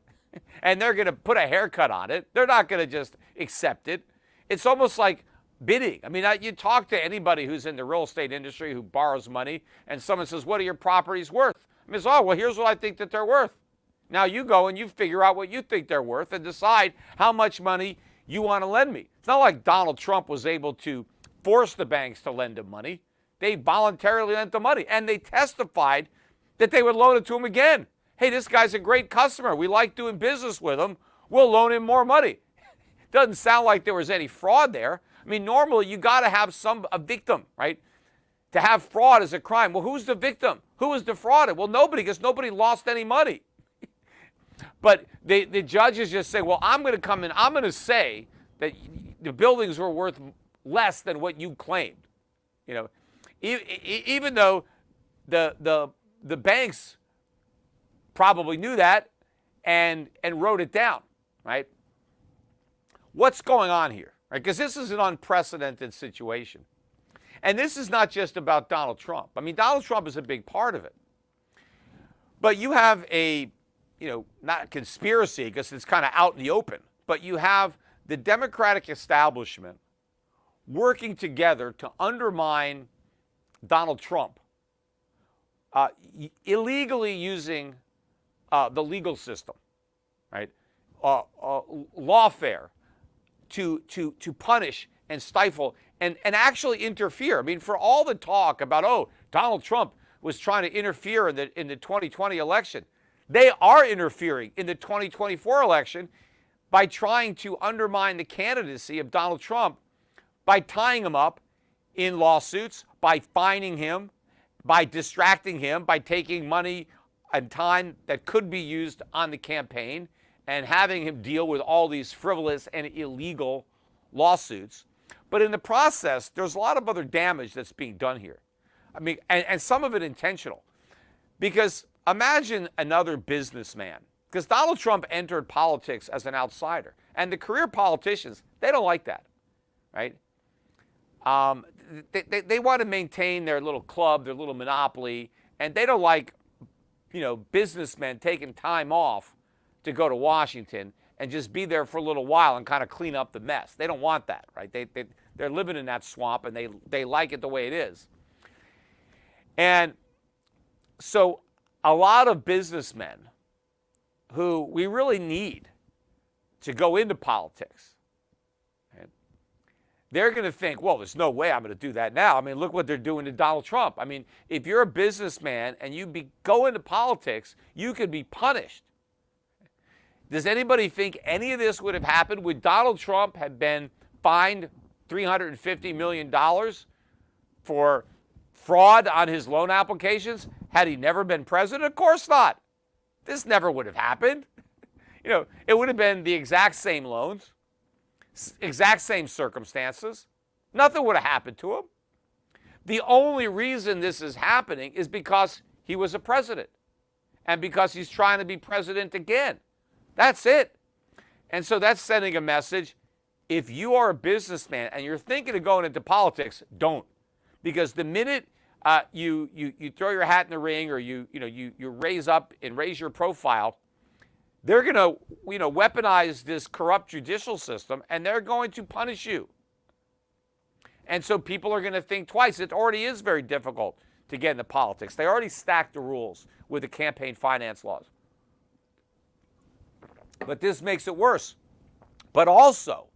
and they're going to put a haircut on it. They're not going to just accept it. It's almost like bidding. I mean, you talk to anybody who's in the real estate industry who borrows money, and someone says, what are your properties worth? I mean, well, here's what I think that they're worth. Now you go and you figure out what you think they're worth and decide how much money you want to lend me. It's not like Donald Trump was able to force the banks to lend him money. They voluntarily lent the money, and they testified that they would loan it to him again. Hey, this guy's a great customer. We like doing business with him. We'll loan him more money. Doesn't sound like there was any fraud there. I mean, normally you got to have a victim, right? To have fraud is a crime. Well, who's the victim? Who was defrauded? Well, nobody, because nobody lost any money. But the judges just say, well, I'm going to come in, I'm going to say that the buildings were worth less than what you claimed. Even though the banks probably knew that and wrote it down, right? What's going on here? Right? Because this is an unprecedented situation. And this is not just about Donald Trump. I mean, Donald Trump is a big part of it. But you have not a conspiracy because it's kind of out in the open, but you have the Democratic establishment working together to undermine Donald Trump, illegally using the legal system, right? Lawfare to punish and stifle and actually interfere. I mean, for all the talk about, Donald Trump was trying to interfere in the 2020 election, they are interfering in the 2024 election by trying to undermine the candidacy of Donald Trump by tying him up in lawsuits, by fining him, by distracting him, by taking money and time that could be used on the campaign and having him deal with all these frivolous and illegal lawsuits. But in the process, there's a lot of other damage that's being done here. I mean, and some of it intentional. Because imagine another businessman, because Donald Trump entered politics as an outsider. And the career politicians, they don't like that, right? They want to maintain their little club, their little monopoly, and they don't like, businessmen taking time off to go to Washington and just be there for a little while and kind of clean up the mess. They don't want that, right? They're living in that swamp, and they like it the way it is. And so a lot of businessmen who we really need to go into politics, right, they're going to think, well, there's no way I'm going to do that now. I mean, look what they're doing to Donald Trump. I mean, if you're a businessman and you go into politics, you could be punished. Does anybody think any of this would have happened? Would Donald Trump have been fined $350 million for fraud on his loan applications had he never been president? Of course not. This never would have happened. It would have been the exact same loans, exact same circumstances. Nothing would have happened to him. The only reason this is happening is because he was a president and because he's trying to be president again. That's it. And so that's sending a message. If you are a businessman and you're thinking of going into politics, don't. Because the minute you throw your hat in the ring or you raise up and raise your profile, they're going to weaponize this corrupt judicial system and they're going to punish you. And so people are going to think twice. It already is very difficult to get into politics. They already stacked the rules with the campaign finance laws. But this makes it worse. But also,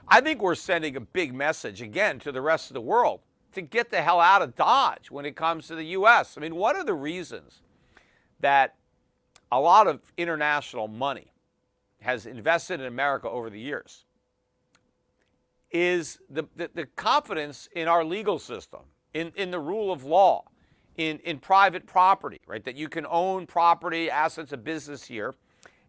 I think we're sending a big message, again, to the rest of the world to get the hell out of Dodge when it comes to the U.S. I mean, one of the reasons that a lot of international money has invested in America over the years is the confidence in our legal system, in the rule of law, in private property, right? That you can own property, assets of business here,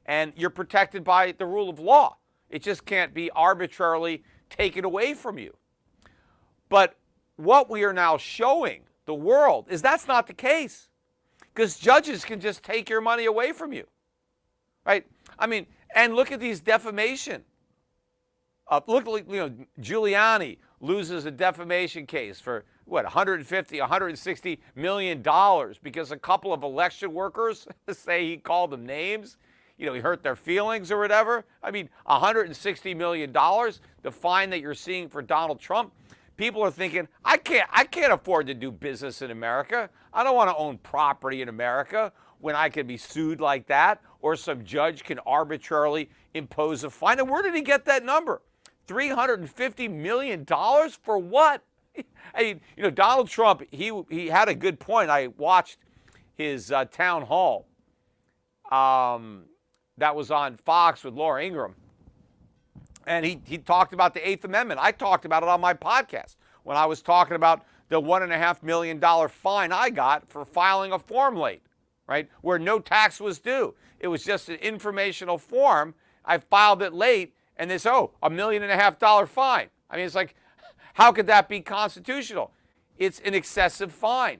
and you're protected by the rule of law. It just can't be arbitrarily taken away from you. But what we are now showing the world is that's not the case, because judges can just take your money away from you, right? I mean, and look at these defamation. Giuliani loses a defamation case for what, 150, 160 million dollars because a couple of election workers say he called them names. He hurt their feelings or whatever. I mean, $160 million, the fine that you're seeing for Donald Trump. People are thinking, I can't afford to do business in America. I don't want to own property in America when I can be sued like that, or some judge can arbitrarily impose a fine. And where did he get that number? $350 million for what? I mean, Donald Trump, he had a good point. I watched his town hall that was on Fox with Laura Ingraham. And he talked about the Eighth Amendment. I talked about it on my podcast when I was talking about the $1.5 million fine I got for filing a form late, right, where no tax was due. It was just an informational form. I filed it late, and they said, $1.5 million fine. I mean, it's like, how could that be constitutional? It's an excessive fine.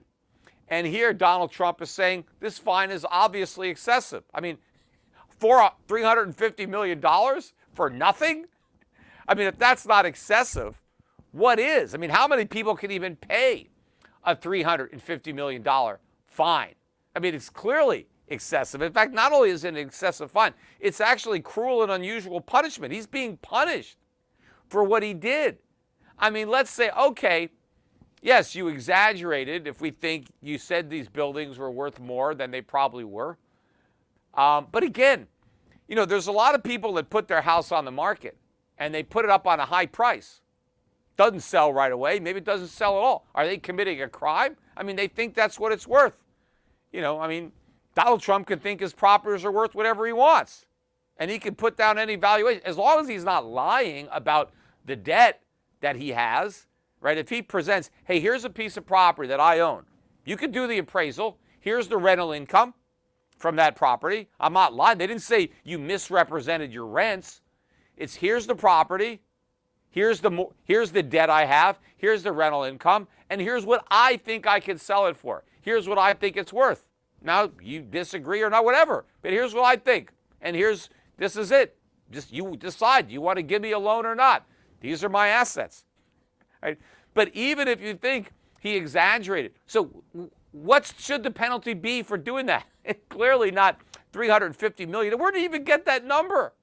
And here Donald Trump is saying this fine is obviously excessive. I mean, for $350 million for nothing? I mean, if that's not excessive, what is? I mean, how many people can even pay a $350 million fine? I mean, it's clearly excessive. In fact, not only is it an excessive fine, it's actually cruel and unusual punishment. He's being punished for what he did. I mean, let's say, okay, yes, you exaggerated if we think you said these buildings were worth more than they probably were. But again, there's a lot of people that put their house on the market and they put it up on a high price. Doesn't sell right away. Maybe it doesn't sell at all. Are they committing a crime? I mean, they think that's what it's worth. I mean, Donald Trump can think his properties are worth whatever he wants. And he can put down any valuation. As long as he's not lying about the debt that he has, right? If he presents, hey, here's a piece of property that I own. You can do the appraisal. Here's the rental income from that property. I'm not lying. They didn't say you misrepresented your rents. It's here's the property. Here's the debt I have. Here's the rental income. And here's what I think I can sell it for. Here's what I think it's worth. Now, you disagree or not, whatever. But here's what I think. And this is it. Just you decide. Do you want to give me a loan or not? These are my assets. Right? But even if you think he exaggerated, so what should the penalty be for doing that? Clearly not $350 million. Where did he even get that number?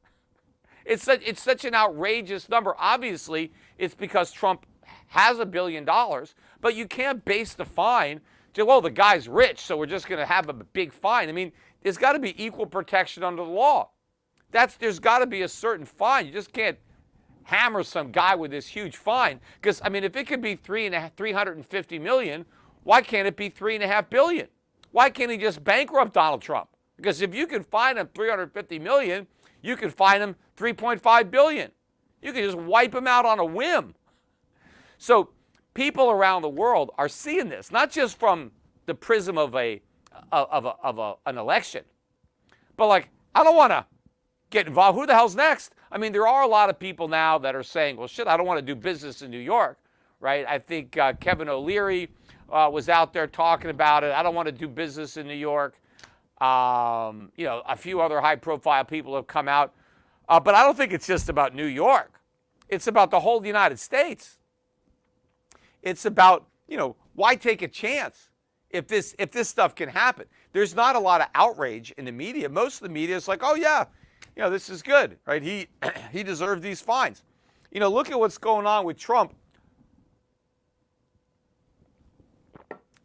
It's such an outrageous number. Obviously, it's because Trump has $1 billion, but you can't base the fine to, well, the guy's rich, so we're just going to have a big fine. I mean, there's got to be equal protection under the law. There's got to be a certain fine. You just can't hammer some guy with this huge fine. Because, I mean, if it could be $350 million, why can't it be $3.5 billion? Why can't he just bankrupt Donald Trump? Because if you can fine him $350 million, you can fine him $3.5 billion. You can just wipe him out on a whim. So people around the world are seeing this, not just from the prism of an election, but like, I don't want to get involved. Who the hell's next? I mean, there are a lot of people now that are saying, well, shit, I don't want to do business in New York, right? I think Kevin O'Leary was out there talking about it. I don't want to do business in New York. A few other high-profile people have come out. But I don't think it's just about New York. It's about the whole United States. It's about, why take a chance if this stuff can happen? There's not a lot of outrage in the media. Most of the media is like, oh, yeah, this is good, right? He deserved these fines. Look at what's going on with Trump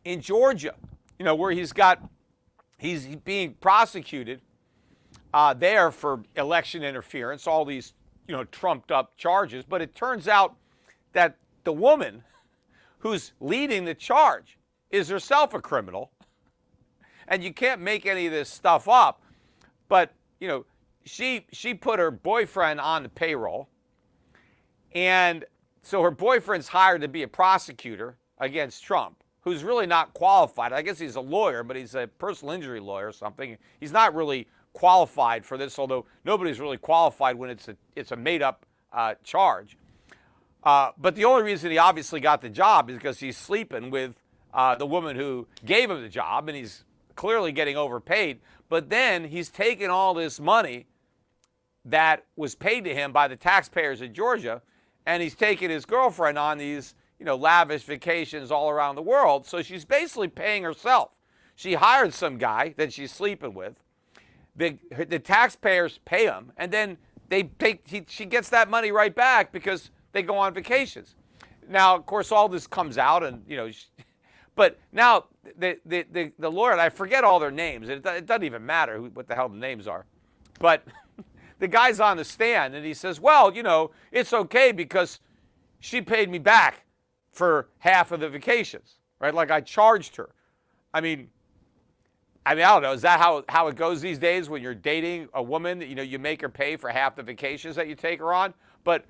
in Georgia, where he's being prosecuted there for election interference, all these, trumped up charges. But it turns out that the woman who's leading the charge is herself a criminal. And you can't make any of this stuff up. But, she put her boyfriend on the payroll. And so her boyfriend's hired to be a prosecutor against Trump, who's really not qualified. I guess he's a lawyer, but he's a personal injury lawyer or something. He's not really qualified for this, although nobody's really qualified when it's a made-up charge. But the only reason he obviously got the job is because he's sleeping with the woman who gave him the job, and he's clearly getting overpaid. But then he's taking all this money that was paid to him by the taxpayers of Georgia, and he's taking his girlfriend on these lavish vacations all around the world. So she's basically paying herself. She hired some guy that she's sleeping with. The taxpayers pay him, and then she gets that money right back because they go on vacations. Now, of course, all this comes out, and but now the lawyer, and I forget all their names. It doesn't even matter what the hell the names are, but the guy's on the stand, and he says, well, it's okay because she paid me back for half of the vacations, right? Like I charged her. I mean, I don't know. Is that how it goes these days when you're dating a woman? You make her pay for half the vacations that you take her on. But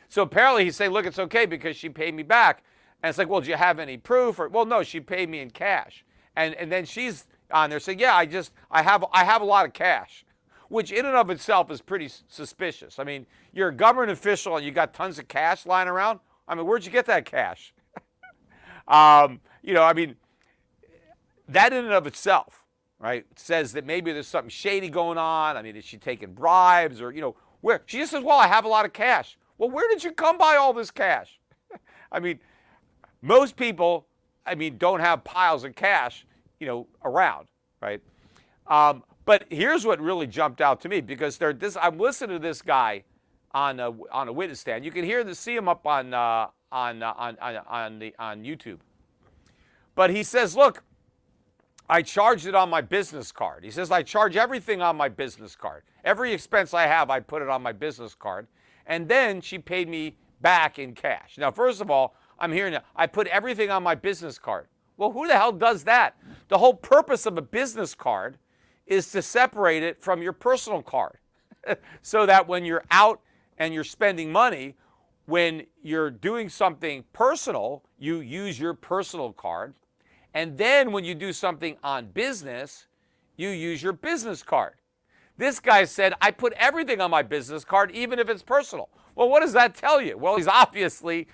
so apparently he's saying, look, it's okay because she paid me back. And it's like, well, do you have any proof? Or, well, no, she paid me in cash. And then she's on there saying, yeah, I have a lot of cash, which in and of itself is pretty suspicious. I mean, you're a government official and you got tons of cash lying around. I mean, where'd you get that cash? I mean, that in and of itself, right, says that maybe there's something shady going on. I mean, is she taking bribes or, where? She just says, well, I have a lot of cash. Well, where did you come by all this cash? I mean, most people, don't have piles of cash, around, right? But here's what really jumped out to me because I'm listening to this guy on a witness stand. You can see him up on YouTube. But he says, look, I charged it on my business card. He says, I charge everything on my business card. Every expense I have, I put it on my business card. And then she paid me back in cash. Now, first of all, I'm hearing that I put everything on my business card. Well, who the hell does that? The whole purpose of a business card is to separate it from your personal card so that when you're out and you're spending money, when you're doing something personal, you use your personal card. And then when you do something on business, you use your business card. This guy said, I put everything on my business card, even if it's personal. Well, what does that tell you? Well, he's obviously,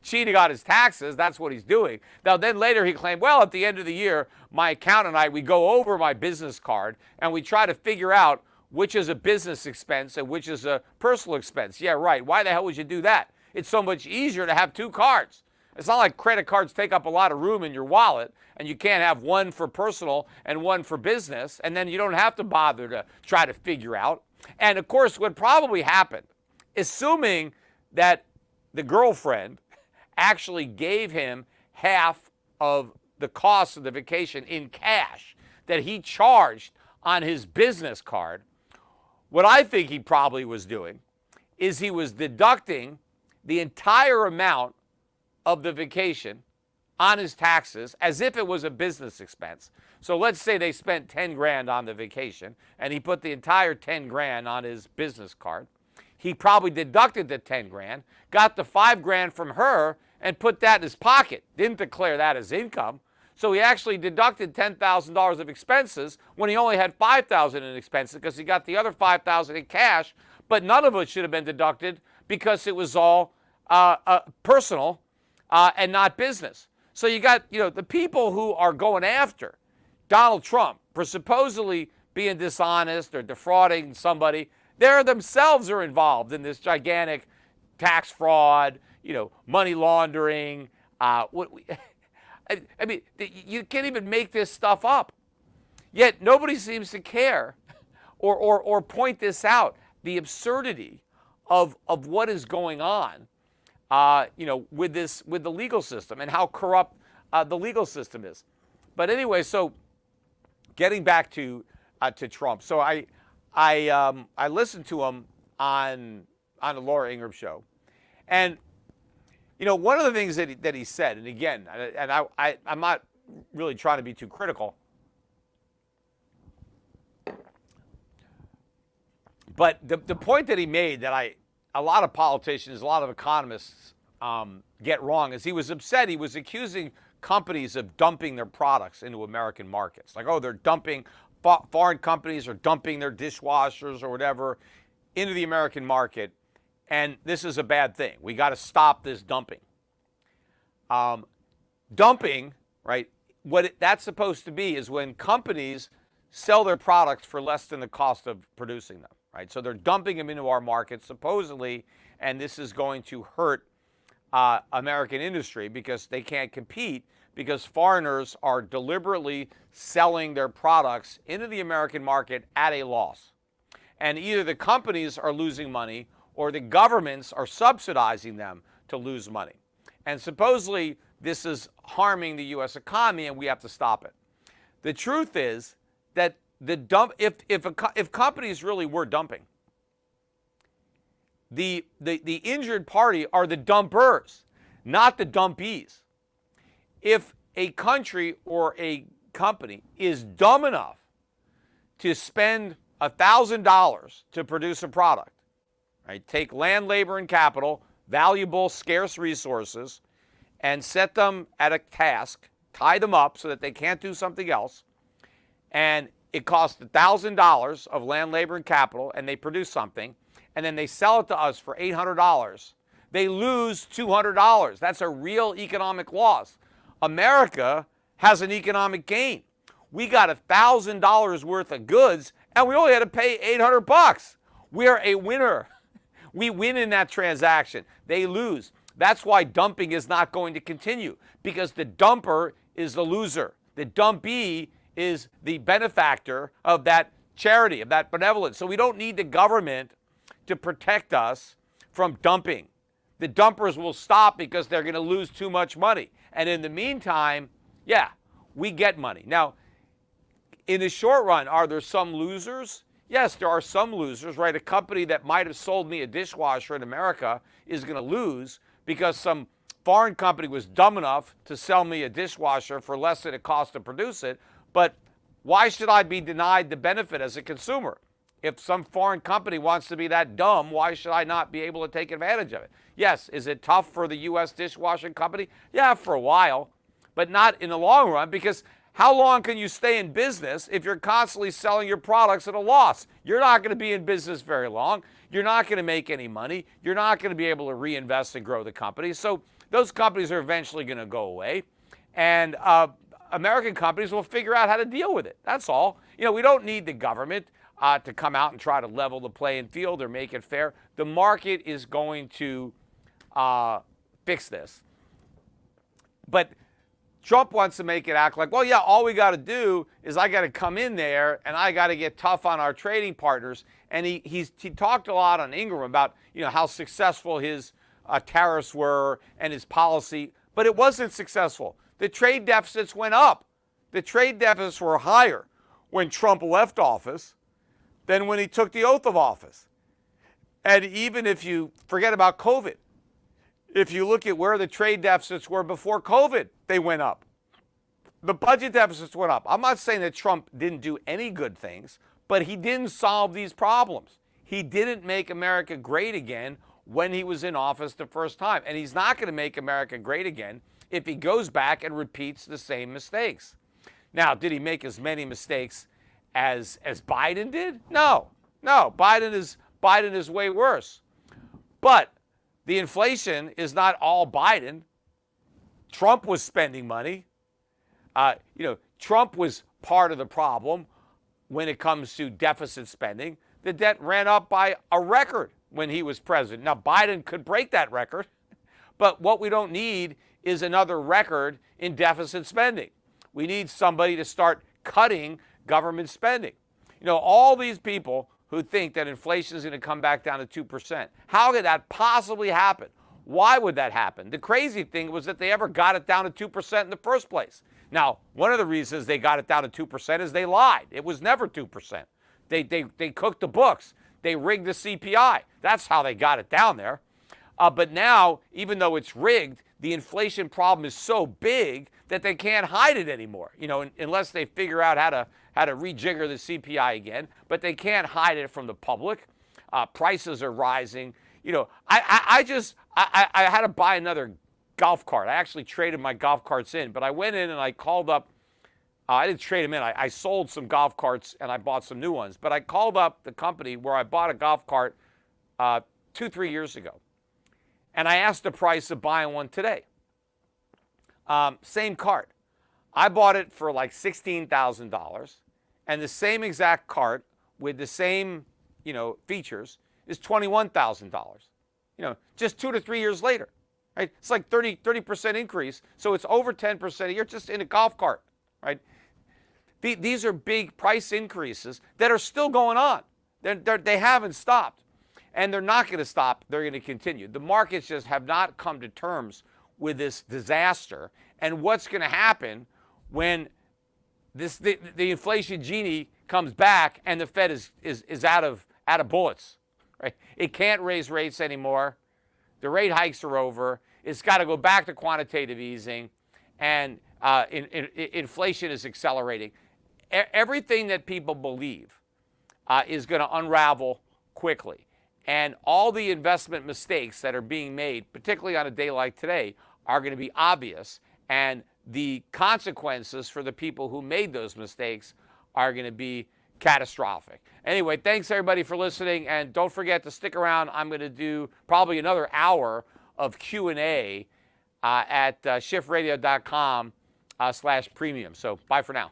cheating on his taxes. That's what he's doing. Now, then later he claimed, well, at the end of the year, my accountant and I, we go over my business card and we try to figure out which is a business expense and which is a personal expense. Yeah, right. Why the hell would you do that? It's so much easier to have two cards. It's not like credit cards take up a lot of room in your wallet and you can't have one for personal and one for business, and then you don't have to bother to try to figure out. And of course, what probably happened, assuming that the girlfriend actually gave him half of the cost of the vacation in cash that he charged on his business card, what I think he probably was doing is he was deducting the entire amount of the vacation on his taxes as if it was a business expense. So let's say they spent 10 grand on the vacation and he put the entire 10 grand on his business card. He probably deducted the 10 grand, got the 5 grand from her, and put that in his pocket. Didn't declare that as income. So he actually deducted $10,000 of expenses when he only had $5,000 in expenses because he got the other $5,000 in cash, but none of it should have been deducted because it was all personal and not business. So you got, the people who are going after Donald Trump for supposedly being dishonest or defrauding somebody, they themselves are involved in this gigantic tax fraud, money laundering. I mean, you can't even make this stuff up. Yet nobody seems to care or point this out, the absurdity of what is going on, with the legal system and how corrupt the legal system is. But anyway, so getting back to Trump. So I listened to him on the Laura Ingraham show, and one of the things that he said, and again, I'm not really trying to be too critical, but the point that he made that a lot of politicians, a lot of economists get wrong is he was upset. He was accusing companies of dumping their products into American markets. Like, they're dumping, foreign companies are dumping their dishwashers or whatever into the American market. And this is a bad thing. We got to stop this dumping. Dumping, right, that's supposed to be is when companies sell their products for less than the cost of producing them, right? So they're dumping them into our market, supposedly, and this is going to hurt American industry because they can't compete because foreigners are deliberately selling their products into the American market at a loss. And either the companies are losing money or the governments are subsidizing them to lose money. And supposedly this is harming the U.S. economy and we have to stop it. The truth is that if companies really were dumping, the injured party are the dumpers, not the dumpees. If a country or a company is dumb enough to spend $1,000 to produce a product, right? Take land, labor, and capital, valuable, scarce resources, and set them at a task, tie them up so that they can't do something else, and it costs $1,000 of land, labor, and capital, and they produce something, and then they sell it to us for $800, they lose $200. That's a real economic loss. America has an economic gain. We got $1,000 worth of goods, and we only had to pay $800. We're a winner. We win in that transaction. They lose. That's why dumping is not going to continue, because the dumper is the loser. The dumpee is the benefactor of that charity, of that benevolence. So we don't need the government to protect us from dumping. The dumpers will stop because they're going to lose too much money. And in the meantime, yeah, we get money. Now, in the short run, are there some losers? Yes, there are some losers, right? A company that might have sold me a dishwasher in America is going to lose because some foreign company was dumb enough to sell me a dishwasher for less than it cost to produce it. But why should I be denied the benefit as a consumer? If some foreign company wants to be that dumb, why should I not be able to take advantage of it? Yes, is it tough for the U.S. dishwashing company? Yeah, for a while, but not in the long run, because how long can you stay in business if you're constantly selling your products at a loss? You're not going to be in business very long. You're not going to make any money. You're not going to be able to reinvest and grow the company. So those companies are eventually going to go away. And American companies will figure out how to deal with it. That's all. We don't need the government to come out and try to level the playing field or make it fair. The market is going to fix this. But Trump wants to make it act like, well, yeah, all we got to do is I got to come in there and I got to get tough on our trading partners. And he talked a lot on Ingraham about how successful his tariffs were and his policy, but it wasn't successful. The trade deficits went up. The trade deficits were higher when Trump left office than when he took the oath of office. And even if you forget about COVID, if you look at where the trade deficits were before COVID, they went up. The budget deficits went up. I'm not saying that Trump didn't do any good things, but he didn't solve these problems. He didn't make America great again when he was in office the first time. And he's not going to make America great again if he goes back and repeats the same mistakes. Now, did he make as many mistakes as Biden did? No. Biden is way worse. But the inflation is not all Biden. Trump was spending money. Trump was part of the problem when it comes to deficit spending. The debt ran up by a record when he was president. Now, Biden could break that record, but what we don't need is another record in deficit spending. We need somebody to start cutting government spending. All these people who think that inflation is going to come back down to 2%, how could that possibly happen? Why would that happen? The crazy thing was that they ever got it down to 2% in the first place. Now, one of the reasons they got it down to 2% is they lied. It was never 2%. They cooked the books. They rigged the CPI. That's how they got it down there. But now, even though it's rigged, the inflation problem is so big that they can't hide it anymore, unless they figure out how to rejigger the CPI again. But they can't hide it from the public. Prices are rising. I had to buy another golf cart. I actually traded my golf carts in, but I went in and I called up. I didn't trade them in. I sold some golf carts and I bought some new ones. But I called up the company where I bought a golf cart 2-3 years ago. And I asked the price of buying one today. Same cart. I bought it for like $16,000. And the same exact cart with the same, features is $21,000. Just 2 to 3 years later. Right? It's like 30% increase. So it's over 10% a year just in a golf cart. Right? These are big price increases that are still going on. They haven't stopped. And they're not going to stop. They're going to continue. The markets just have not come to terms with this disaster. And what's going to happen when the inflation genie comes back and the Fed is out of bullets. Right? It can't raise rates anymore. The rate hikes are over. It's got to go back to quantitative easing. And inflation is accelerating. Everything that people believe is going to unravel quickly. And all the investment mistakes that are being made, particularly on a day like today, are going to be obvious. And the consequences for the people who made those mistakes are going to be catastrophic. Anyway, thanks everybody for listening. And don't forget to stick around. I'm going to do probably another hour of Q&A at schiffradio.com/premium. So bye for now.